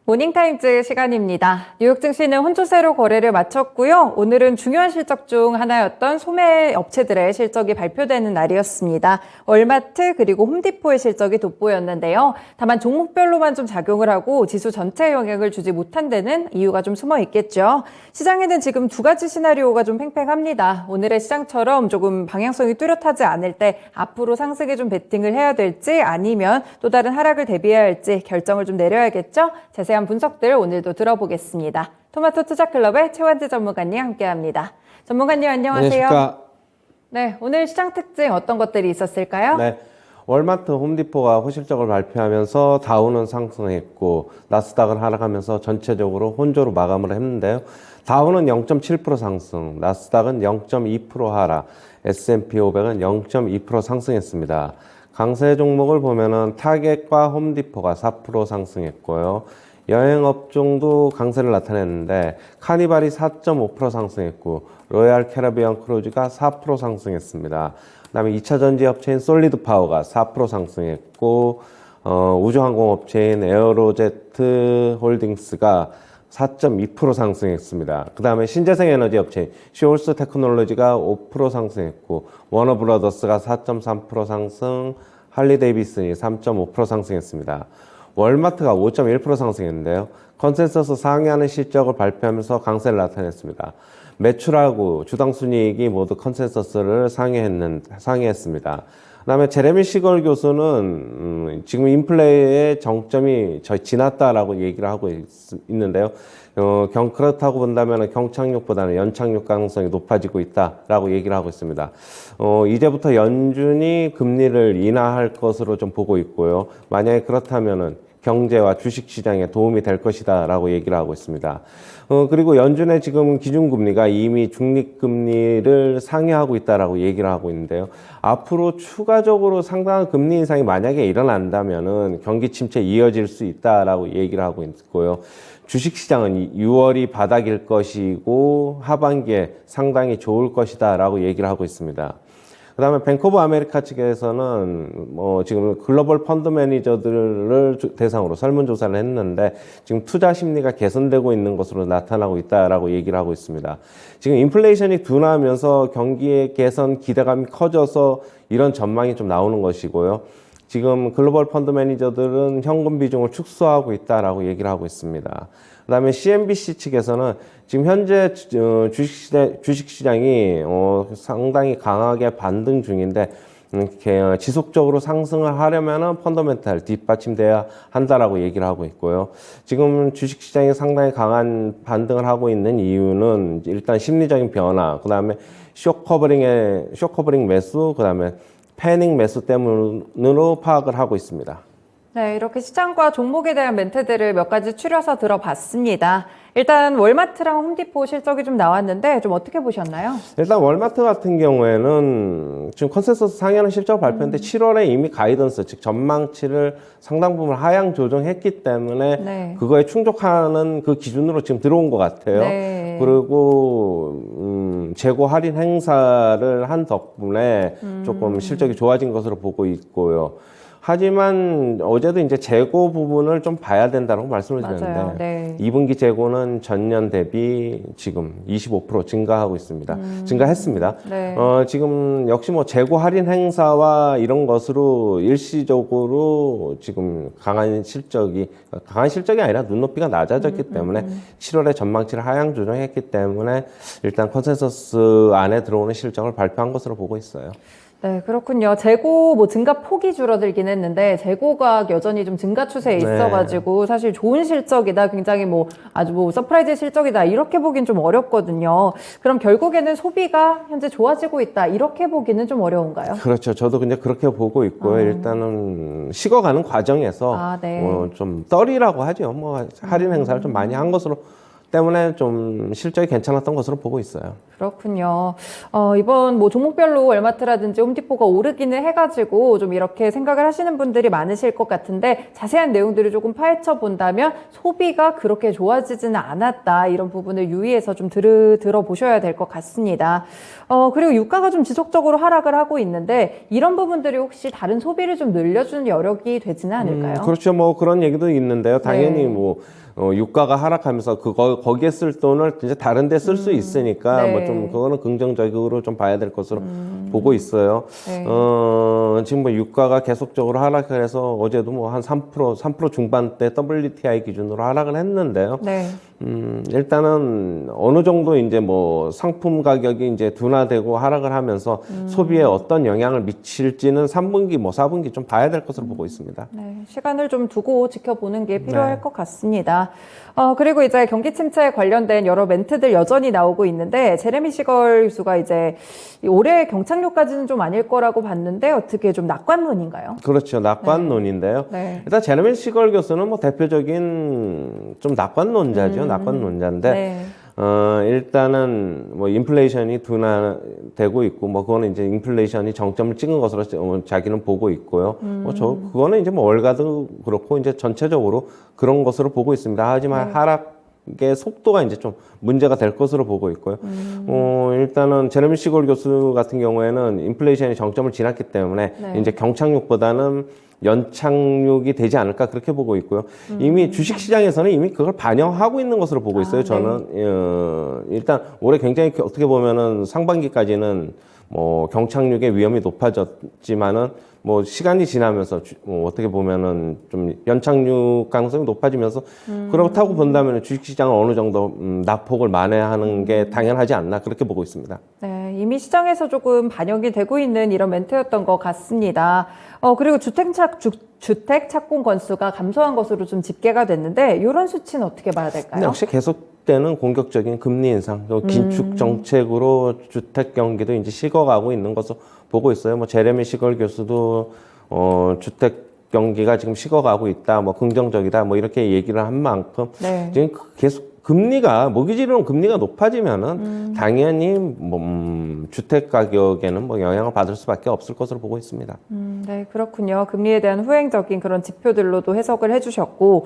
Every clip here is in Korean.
모닝타임즈 시간입니다. 뉴욕 증시는 혼조세로 거래를 마쳤고요. 오늘은 중요한 실적 중 하나였던 소매 업체들의 실적이 발표되는 날이었습니다. 월마트 그리고 홈디포의 실적이 돋보였는데요. 다만 종목별로만 좀 작용을 하고 지수 전체에 영향을 주지 못한 데는 이유가 좀 숨어 있겠죠. 시장에는 지금 두 가지 시나리오가 좀 팽팽합니다. 오늘의 시장처럼 조금 방향성이 뚜렷하지 않을 때 앞으로 상승에 좀 베팅을 해야 될지 아니면 또 다른 하락을 대비해야 할지 결정을 좀 내려야겠죠. 자세한 분석들 오늘도 들어보겠습니다. 토마토 투자클럽의 최완재 전문가님 함께합니다. 전문가님 안녕하세요. 안녕하십니까. 네, 오늘 시장 특징 어떤 것들이 있었을까요? 네, 월마트, 홈디포가 호실적을 발표하면서 다우는 상승했고 나스닥은 하락하면서 전체적으로 혼조로 마감을 했는데요. 다우는 0.7% 상승, 나스닥은 0.2% 하락, S&P 500은 0.2% 상승했습니다. 강세 종목을 보면은 타겟과 홈디포가 4% 상승했고요. 여행업종도 강세를 나타냈는데 카니발이 4.5% 상승했고 로얄 캐리비안 크루즈가 4% 상승했습니다. 그다음에 2차 전지 업체인 솔리드 파워가 4% 상승했고 우주항공업체인 에어로제트 홀딩스가 4.2% 상승했습니다. 그 다음에 신재생 에너지 업체인 쇼울스 테크놀로지가 5% 상승했고 워너브라더스가 4.3% 상승, 할리데이비슨이 3.5% 상승했습니다. 월마트가 5.1% 상승했는데요. 컨센서스 상회하는 실적을 발표하면서 강세를 나타냈습니다. 매출하고 주당 순이익이 모두 컨센서스를 상회했습니다. 그다음에 제레미 시걸 교수는 지금 인플레의 정점이 지났다라고 얘기를 하고 있는데요. 그렇다고 본다면 경착륙보다는 연착륙 가능성이 높아지고 있다라고 얘기를 하고 있습니다. 이제부터 연준이 금리를 인하할 것으로 좀 보고 있고요. 만약에 그렇다면은 경제와 주식 시장에 도움이 될 것이다 라고 얘기를 하고 있습니다. 그리고 연준의 지금 기준금리가 이미 중립금리를 상회하고 있다라고 얘기를 하고 있는데요. 앞으로 추가적으로 상당한 금리 인상이 만약에 일어난다면은 경기 침체 이어질 수 있다라고 얘기를 하고 있고요. 주식 시장은 6월이 바닥일 것이고 하반기에 상당히 좋을 것이다 라고 얘기를 하고 있습니다. 그 다음에 뱅크 오브 아메리카 측에서는 지금 글로벌 펀드 매니저들을 대상으로 설문조사를 했는데 지금 투자 심리가 개선되고 있는 것으로 나타나고 있다라고 얘기를 하고 있습니다. 지금 인플레이션이 둔화하면서 경기의 개선 기대감이 커져서 이런 전망이 좀 나오는 것이고요. 지금 글로벌 펀드 매니저들은 현금 비중을 축소하고 있다라고 얘기를 하고 있습니다. 그 다음에 CNBC 측에서는 지금 현재 주식시장이 상당히 강하게 반등 중인데 지속적으로 상승을 하려면 펀더멘탈 뒷받침돼야 한다라고 얘기를 하고 있고요. 지금 주식시장이 상당히 강한 반등을 하고 있는 이유는 일단 심리적인 변화, 그 다음에 쇼커버링 매수, 그 다음에 패닉 매수 때문으로 파악을 하고 있습니다. 네, 이렇게 시장과 종목에 대한 멘트들을 몇 가지 추려서 들어봤습니다. 일단 월마트랑 홈디포 실적이 좀 나왔는데 좀 어떻게 보셨나요? 일단 월마트 같은 경우에는 지금 컨센서스 상회하는 실적 발표했는데 7월에 이미 가이던스, 즉 전망치를 상당 부분 하향 조정했기 때문에 네. 그거에 충족하는 그 기준으로 지금 들어온 것 같아요. 네. 그리고 재고 할인 행사를 한 덕분에 조금 실적이 좋아진 것으로 보고 있고요. 하지만 어제도 이제 재고 부분을 좀 봐야 된다고 말씀을 드렸는데 네. 2분기 재고는 전년 대비 지금 25% 증가하고 있습니다. 증가했습니다. 네. 지금 역시 뭐 재고 할인 행사와 이런 것으로 일시적으로 지금 강한 실적이 아니라 눈높이가 낮아졌기 때문에 7월에 전망치를 하향 조정했기 때문에 일단 컨센서스 안에 들어오는 실적을 발표한 것으로 보고 있어요. 네, 그렇군요. 재고 증가 폭이 줄어들긴 했는데 재고가 여전히 좀 증가 추세에 있어가지고 사실 좋은 실적이다, 굉장히 아주 서프라이즈 실적이다 이렇게 보긴 좀 어렵거든요. 그럼 결국에는 소비가 현재 좋아지고 있다 이렇게 보기는 좀 어려운가요? 그렇죠. 저도 그냥 그렇게 보고 있고요. 일단은 식어가는 과정에서 네. 좀 떨이라고 하죠. 할인 행사를 좀 많이 한 것으로 때문에 좀 실적이 괜찮았던 것으로 보고 있어요. 그렇군요. 이번 종목별로 월마트라든지 홈디포가 오르기는 해가지고 좀 이렇게 생각을 하시는 분들이 많으실 것 같은데 자세한 내용들을 조금 파헤쳐 본다면 소비가 그렇게 좋아지지는 않았다 이런 부분을 유의해서 좀 들어보셔야 될 것 같습니다. 그리고 유가가 좀 지속적으로 하락을 하고 있는데 이런 부분들이 혹시 다른 소비를 좀 늘려주는 여력이 되지는 않을까요? 그렇죠. 그런 얘기도 있는데요. 당연히 유가가 하락하면서 거기에 쓸 돈을 이제 다른 데 쓸 수 있으니까 네. 뭐 좀 그거는 긍정적으로 좀 봐야 될 것으로 보고 있어요. 네. 지금 뭐 유가가 계속적으로 하락을 해서 어제도 뭐 한 3% 중반대 WTI 기준으로 하락을 했는데요. 네. 일단은 어느 정도 이제 뭐 상품 가격이 이제 둔화되고 하락을 하면서 소비에 어떤 영향을 미칠지는 3분기 뭐 4분기 좀 봐야 될 것으로 보고 있습니다. 네, 시간을 좀 두고 지켜보는 게 필요할 것 같습니다. 그리고 이제 경기 침체에 관련된 여러 멘트들 여전히 나오고 있는데, 제레미 시걸 교수가 이제 올해 경착륙까지는 좀 아닐 거라고 봤는데, 어떻게 좀 낙관론인가요? 그렇죠. 낙관론인데요. 네. 일단 제레미 시걸 교수는 뭐 대표적인 좀 낙관론자죠. 낙관론자인데, 네. 일단은 뭐 인플레이션이 둔화되고 있고, 뭐 그거는 이제 인플레이션이 정점을 찍은 것으로 자기는 보고 있고요. 그거는 이제 뭐 월가도 그렇고 이제 전체적으로 그런 것으로 보고 있습니다. 하지만 하락의 속도가 이제 좀 문제가 될 것으로 보고 있고요. 일단은 제레미 시골 교수 같은 경우에는 인플레이션이 정점을 지났기 때문에 이제 경착륙보다는 연착륙이 되지 않을까 그렇게 보고 있고요. 이미 주식시장에서는 이미 그걸 반영하고 있는 것으로 보고 있어요. 저는 일단 올해 굉장히 어떻게 보면은 상반기까지는 뭐 경착륙의 위험이 높아졌지만은 뭐 시간이 지나면서 뭐 어떻게 보면은 좀 연착륙 가능성이 높아지면서 그렇다고 본다면 주식시장은 어느 정도 낙폭을 만회하는 게 당연하지 않나 그렇게 보고 있습니다. 네, 이미 시장에서 조금 반영이 되고 있는 이런 멘트였던 것 같습니다. 그리고 주택 착공 건수가 감소한 것으로 좀 집계가 됐는데, 이런 수치는 어떻게 봐야 될까요? 역시 계속되는 공격적인 금리 인상, 긴축 정책으로 주택 경기도 이제 식어가고 있는 것으로 보고 있어요. 뭐 제레미 시걸 교수도 주택 경기가 지금 식어가고 있다, 뭐 긍정적이다, 뭐 이렇게 얘기를 한 만큼 지금 계속 금리가 모기지로는 금리가 높아지면은 당연히 뭐 주택 가격에는 뭐 영향을 받을 수밖에 없을 것으로 보고 있습니다. 네, 그렇군요. 금리에 대한 후행적인 그런 지표들로도 해석을 해주셨고,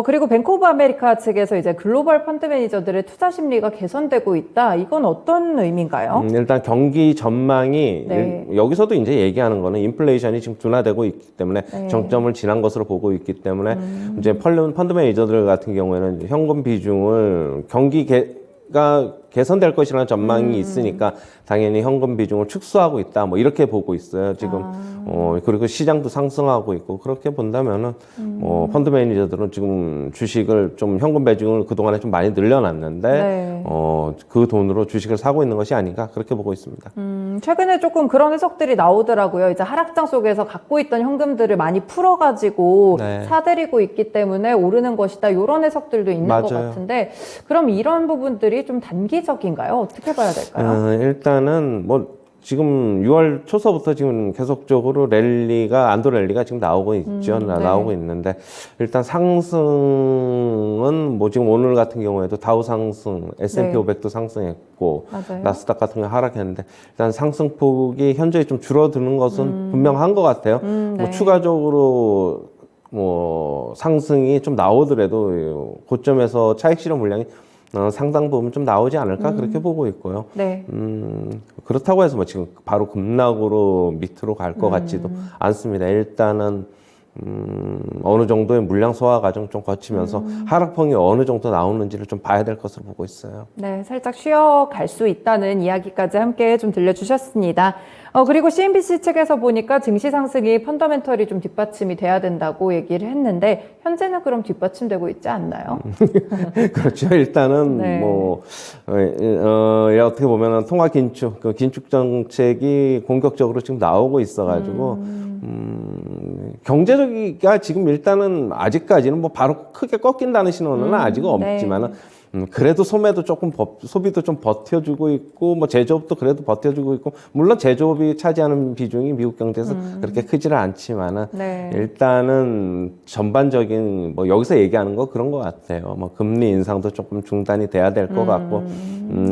그리고 뱅크 오브 아메리카 측에서 이제 글로벌 펀드 매니저들의 투자 심리가 개선되고 있다. 이건 어떤 의미인가요? 일단 경기 전망이 여기서도 이제 얘기하는 거는 인플레이션이 지금 둔화되고 있기 때문에 정점을 지난 것으로 보고 있기 때문에 이제 펀드 매니저들 같은 경우에는 이제 현금 비중을 경기가 개선될 것이라는 전망이 있으니까 당연히 현금 비중을 축소하고 있다. 뭐 이렇게 보고 있어요. 지금 그리고 시장도 상승하고 있고 그렇게 본다면은 펀드 매니저들은 지금 주식을 좀 현금 비중을 그동안에 좀 많이 늘려놨는데 그 돈으로 주식을 사고 있는 것이 아닌가 그렇게 보고 있습니다. 최근에 조금 그런 해석들이 나오더라고요. 이제 하락장 속에서 갖고 있던 현금들을 많이 풀어가지고 사들이고 있기 때문에 오르는 것이다. 이런 해석들도 있는 것 같은데, 그럼 이런 부분들이 좀 단기적인가요? 어떻게 봐야 될까요? 일단은 뭐 지금 6월 초서부터 지금 계속적으로 안도 랠리가 지금 나오고 있죠. 나오고 있는데 일단 상승은 뭐 지금 오늘 같은 경우에도 다우 상승, S&P 500도 상승했고 나스닥 같은 거 하락했는데 일단 상승폭이 현저히 좀 줄어드는 것은 분명한 것 같아요. 뭐 추가적으로 뭐 상승이 좀 나오더라도 고점에서 차익 실현 물량이 상당 부분 좀 나오지 않을까 그렇게 보고 있고요. 그렇다고 해서 뭐 지금 바로 급락으로 밑으로 갈 것 같지도 않습니다. 일단은 어느 정도의 물량 소화 과정 좀 거치면서 하락폭이 어느 정도 나오는지를 좀 봐야 될 것으로 보고 있어요. 네, 살짝 쉬어갈 수 있다는 이야기까지 함께 좀 들려주셨습니다. 그리고 CNBC 측에서 보니까 증시 상승이 펀더멘털이 좀 뒷받침이 돼야 된다고 얘기를 했는데, 현재는 그럼 뒷받침되고 있지 않나요? 그렇죠. 일단은 뭐 어떻게 보면은 통화 긴축, 그 긴축 정책이 공격적으로 지금 나오고 있어가지고 경제적이가 지금 일단은 아직까지는 뭐 바로 크게 꺾인다는 신호는 아직 없지만은. 그래도 소비도 좀 버텨주고 있고, 뭐 제조업도 그래도 버텨주고 있고, 물론 제조업이 차지하는 비중이 미국 경제에서 그렇게 크지는 않지만은, 일단은 전반적인, 뭐 여기서 얘기하는 거 그런 것 같아요. 뭐 금리 인상도 조금 중단이 돼야 될 것 같고,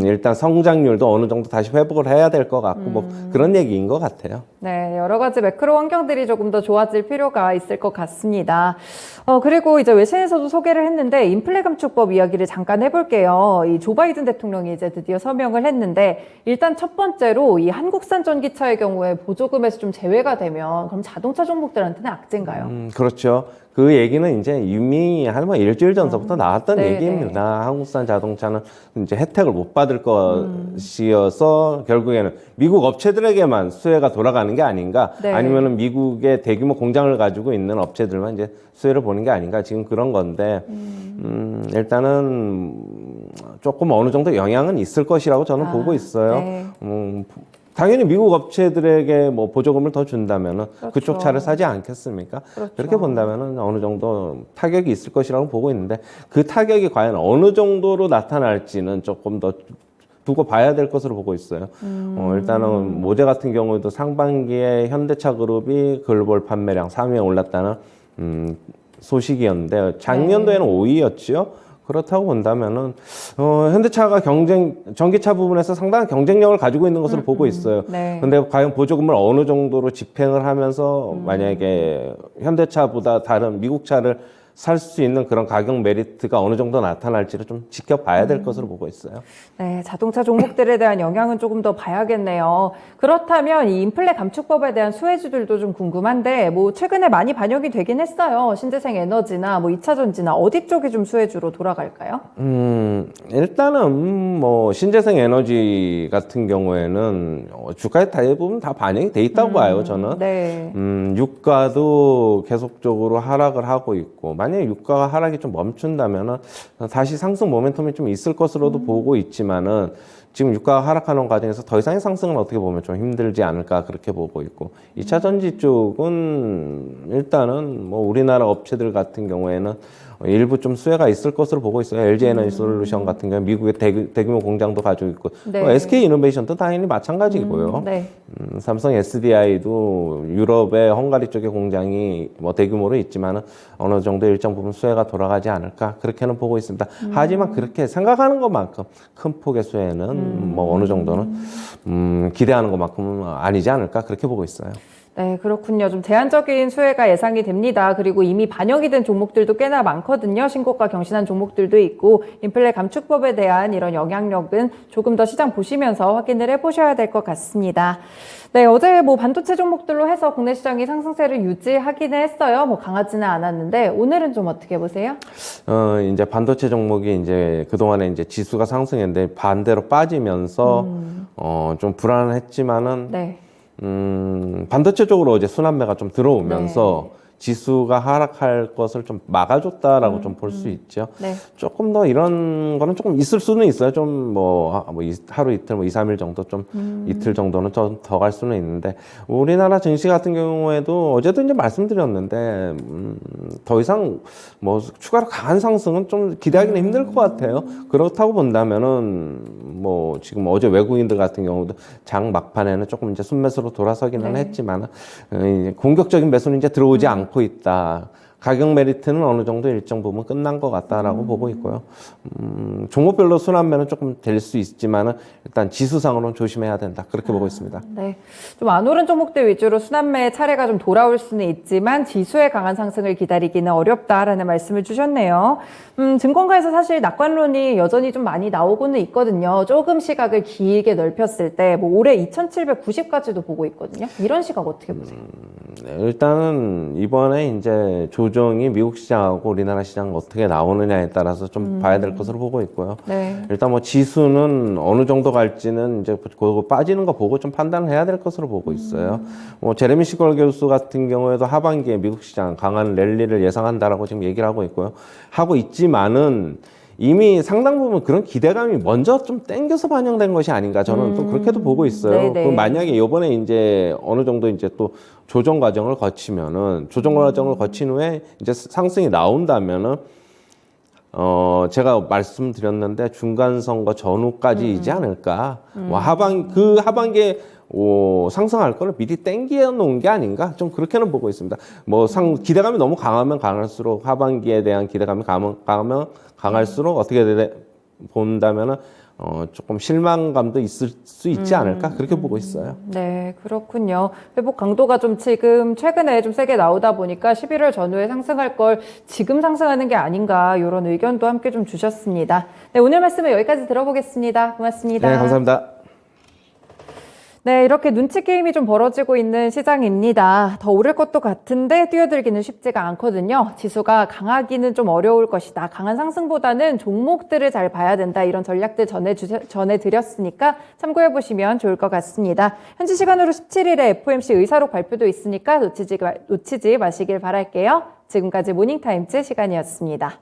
일단 성장률도 어느 정도 다시 회복을 해야 될 것 같고, 뭐 그런 얘기인 것 같아요. 네, 여러 가지 매크로 환경들이 조금 더 좋아질 필요가 있을 것 같습니다. 그리고 이제 외신에서도 소개를 했는데, 인플레 감축법 이야기를 잠깐 해볼 해볼게요. 이 조 바이든 대통령이 이제 드디어 서명을 했는데 일단 첫 번째로 이 한국산 전기차의 경우에 보조금에서 좀 제외가 되면 그럼 자동차 종목들한테는 악재인가요? 그렇죠. 그 얘기는 이제 이미 한 일주일 전서부터 나왔던 네, 얘기입니다. 한국산 자동차는 이제 혜택을 못 받을 것이어서 결국에는 미국 업체들에게만 수혜가 돌아가는 게 아닌가, 네. 아니면은 미국의 대규모 공장을 가지고 있는 업체들만 이제 수혜를 보는 게 아닌가, 지금 그런 건데, 일단은 조금 어느 정도 영향은 있을 것이라고 저는 보고 있어요. 네. 당연히 미국 업체들에게 뭐 보조금을 더 준다면은 그렇죠. 그쪽 차를 사지 않겠습니까? 그렇죠. 그렇게 본다면은 어느 정도 타격이 있을 것이라고 보고 있는데, 그 타격이 과연 어느 정도로 나타날지는 조금 더 두고 봐야 될 것으로 보고 있어요. 일단은 모재 같은 경우에도 상반기에 현대차 그룹이 글로벌 판매량 3위에 올랐다는 소식이었는데, 작년도에는 5위였죠. 그렇다고 본다면은 현대차가 전기차 부분에서 상당한 경쟁력을 가지고 있는 것으로 보고 있어요. 네. 근데 과연 보조금을 어느 정도로 집행을 하면서 만약에 현대차보다 다른 미국 차를 살 수 있는 그런 가격 메리트가 어느 정도 나타날지를 좀 지켜봐야 될 것으로 보고 있어요. 네, 자동차 종목들에 대한 영향은 조금 더 봐야겠네요. 그렇다면 이 인플레 감축법에 대한 수혜주들도 좀 궁금한데, 뭐 최근에 많이 반영이 되긴 했어요. 신재생 에너지나 뭐 2차 전지나 어디 쪽이 좀 수혜주로 돌아갈까요? 일단은 뭐 신재생 에너지 같은 경우에는 주가에 대부분 다 반영이 돼 있다고 봐요, 저는. 네. 유가도 계속적으로 하락을 하고 있고, 만약에 유가가 하락이 좀 멈춘다면은 다시 상승 모멘텀이 좀 있을 것으로도 보고 있지만은, 지금 유가가 하락하는 과정에서 더 이상의 상승은 어떻게 보면 좀 힘들지 않을까, 그렇게 보고 있고, 2차 전지 쪽은 일단은 뭐 우리나라 업체들 같은 경우에는 일부 좀 수혜가 있을 것으로 보고 있어요. LG 에너지 솔루션 같은 경우 미국의 대규모 공장도 가지고 있고, 네. SK 이노베이션도 당연히 마찬가지고요. 네. 삼성 SDI도 유럽의 헝가리 쪽에 공장이 뭐 대규모로 있지만은 어느 정도 일정 부분 수혜가 돌아가지 않을까, 그렇게는 보고 있습니다. 하지만 그렇게 생각하는 것만큼 큰 폭의 수혜는 뭐 어느 정도는 기대하는 것만큼은 아니지 않을까, 그렇게 보고 있어요. 네, 그렇군요. 좀 제한적인 수혜가 예상이 됩니다. 그리고 이미 반영이 된 종목들도 꽤나 많거든요. 신고가 경신한 종목들도 있고, 인플레 감축법에 대한 이런 영향력은 조금 더 시장 보시면서 확인을 해보셔야 될 것 같습니다. 네, 어제 뭐 반도체 종목들로 해서 국내 시장이 상승세를 유지하기는 했어요. 뭐 강하지는 않았는데, 오늘은 좀 어떻게 보세요? 이제 반도체 종목이 이제 그동안에 이제 지수가 상승했는데 반대로 빠지면서 좀 불안했지만은, 네. 반도체 쪽으로 어제 순환매가 좀 들어오면서 지수가 하락할 것을 좀 막아줬다라고 좀 볼 수 있죠. 네. 조금 더 이런 거는 조금 있을 수는 있어요. 좀 뭐 하루 이틀, 뭐 2, 3일 정도 좀 이틀 정도는 좀 더 갈 수는 있는데, 우리나라 증시 같은 경우에도 어제도 이제 말씀드렸는데, 더 이상 뭐 추가로 강한 상승은 좀 기대하기는 힘들 것 같아요. 그렇다고 본다면은 뭐 지금 어제 외국인들 같은 경우도 장 막판에는 조금 이제 순매수로 돌아서기는 했지만, 공격적인 매수는 이제 들어오지 않고 있다. 가격 메리트는 어느 정도 일정 부분 끝난 것 같다라고 보고 있고요. 종목별로 순환매는 조금 될 수 있지만은 일단 지수상으로는 조심해야 된다, 그렇게 보고 있습니다. 네. 좀 안 오른 종목들 위주로 순환매 차례가 좀 돌아올 수는 있지만 지수의 강한 상승을 기다리기는 어렵다라는 말씀을 주셨네요. 증권가에서 사실 낙관론이 여전히 좀 많이 나오고는 있거든요. 조금 시각을 길게 넓혔을 때 뭐 올해 2,790까지도 보고 있거든요. 이런 시각 어떻게 보세요? 네, 일단은 이번에 이제 조정이 미국 시장하고 우리나라 시장 어떻게 나오느냐에 따라서 좀 봐야 될 것으로 보고 있고요. 네. 일단 뭐 지수는 어느 정도 갈지는 이제 그거 빠지는 거 보고 좀 판단을 해야 될 것으로 보고 있어요. 뭐 제레미 시걸 교수 같은 경우에도 하반기에 미국 시장 강한 랠리를 예상한다라고 지금 얘기를 하고 있고요. 하고 있지만은 이미 상당 부분 그런 기대감이 먼저 좀 땡겨서 반영된 것이 아닌가, 저는 또 그렇게도 보고 있어요. 네네. 그 만약에 이번에 이제 어느 정도 이제 또 조정 과정을 거치면은, 조정 과정을 거친 후에 이제 상승이 나온다면은, 제가 말씀드렸는데 중간 선거 전후까지이지 않을까. 뭐 하반기에 상승할 거를 미리 땡겨 놓은 게 아닌가, 좀 그렇게는 보고 있습니다. 뭐 기대감이 너무 강하면 강할수록, 하반기에 대한 기대감이 강하면 강할수록 어떻게 본다면은 조금 실망감도 있을 수 있지 않을까 그렇게 보고 있어요. 네, 그렇군요. 회복 강도가 좀 지금 최근에 좀 세게 나오다 보니까 11월 전후에 상승할 걸 지금 상승하는 게 아닌가 이런 의견도 함께 좀 주셨습니다. 네, 오늘 말씀은 여기까지 들어보겠습니다. 고맙습니다. 네, 감사합니다. 네, 이렇게 눈치 게임이 좀 벌어지고 있는 시장입니다. 더 오를 것도 같은데 뛰어들기는 쉽지가 않거든요. 지수가 강하기는 좀 어려울 것이다. 강한 상승보다는 종목들을 잘 봐야 된다. 이런 전략들 전해드렸으니까 참고해보시면 좋을 것 같습니다. 현지 시간으로 17일에 FOMC 의사록 발표도 있으니까 놓치지 마시길 바랄게요. 지금까지 모닝타임즈 시간이었습니다.